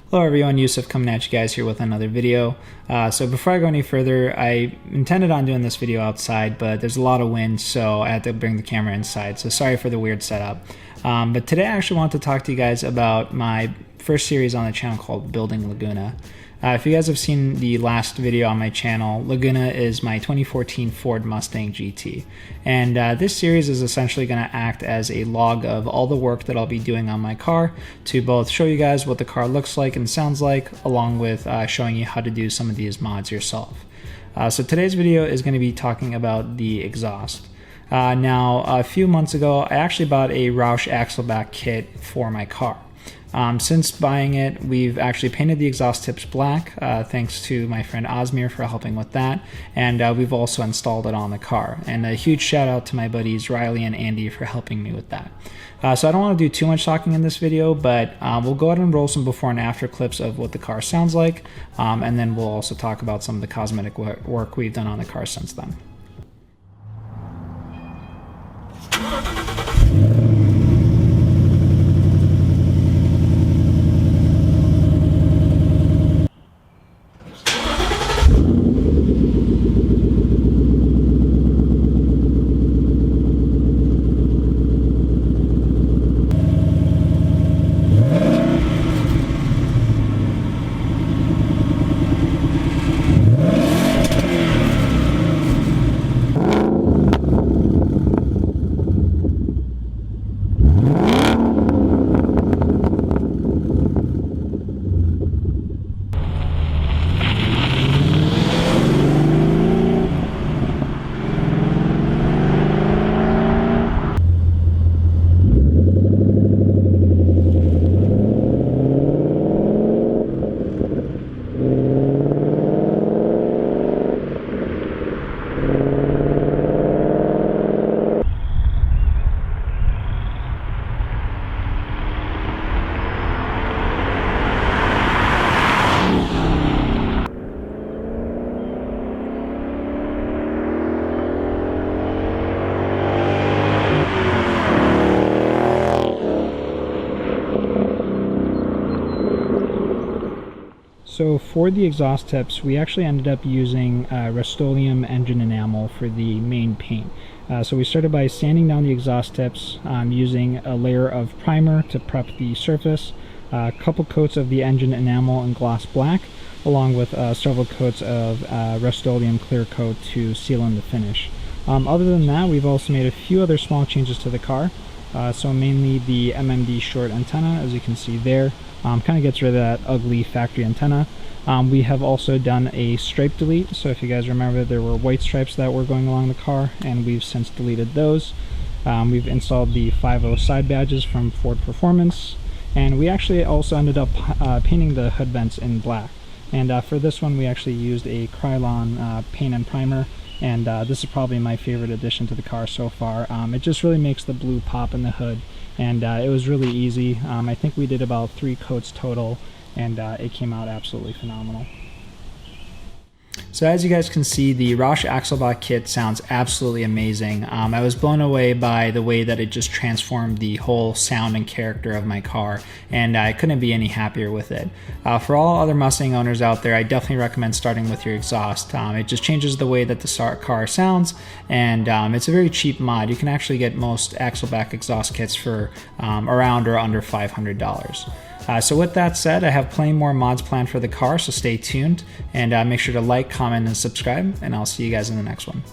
Hello everyone, Yusuf coming at you guys here with another video. So before I go any further, I intended on doing this video outside, but there's a lot of wind, so I had to bring the camera inside. So sorry for the weird setup. But today I actually want to talk to you guys about my first series on the channel called Building Laguna. If you guys have seen the last video on my channel, Laguna is my 2014 Ford Mustang GT. And this series is essentially going to act as a log of all the work that I'll be doing on my car to both show you guys what the car looks like and sounds like, along with showing you how to do some of these mods yourself. So today's video is going to be talking about the exhaust. Now, a few months ago, I actually bought a Roush axleback kit for my car. Since buying it, we've actually painted the exhaust tips black, thanks to my friend Osmir for helping with that, and we've also installed it on the car. And a huge shout out to my buddies Riley and Andy for helping me with that. So I don't want to do too much talking in this video, but we'll go ahead and roll some before and after clips of what the car sounds like, and then we'll also talk about some of the cosmetic work we've done on the car since then. So for the exhaust tips, we actually ended up using Rust-Oleum engine enamel for the main paint. So we started by sanding down the exhaust tips, using a layer of primer to prep the surface, a couple coats of the engine enamel in gloss black, along with several coats of Rust-Oleum clear coat to seal in the finish. Other than that, we've also made a few other small changes to the car. So mainly the MMD short antenna, as you can see there, kind of gets rid of that ugly factory antenna. We have also done a stripe delete, so if you guys remember, there were white stripes that were going along the car, and we've since deleted those. We've installed the 5.0 side badges from Ford Performance, and we actually also ended up painting the hood vents in black. And for this one, we actually used a Krylon paint and primer, and this is probably my favorite addition to the car so far. It just really makes the blue pop in the hood, and it was really easy. I think we did about 3 coats total, and it came out absolutely phenomenal. So as you guys can see, the Roush axleback kit sounds absolutely amazing. I was blown away by the way that it just transformed the whole sound and character of my car, and I couldn't be any happier with it. For all other Mustang owners out there, I definitely recommend starting with your exhaust. It just changes the way that the car sounds, and it's a very cheap mod. You can actually get most axleback exhaust kits for around or under $500. So with that said, I have plenty more mods planned for the car, so stay tuned, and make sure to like, comment, and subscribe, and I'll see you guys in the next one.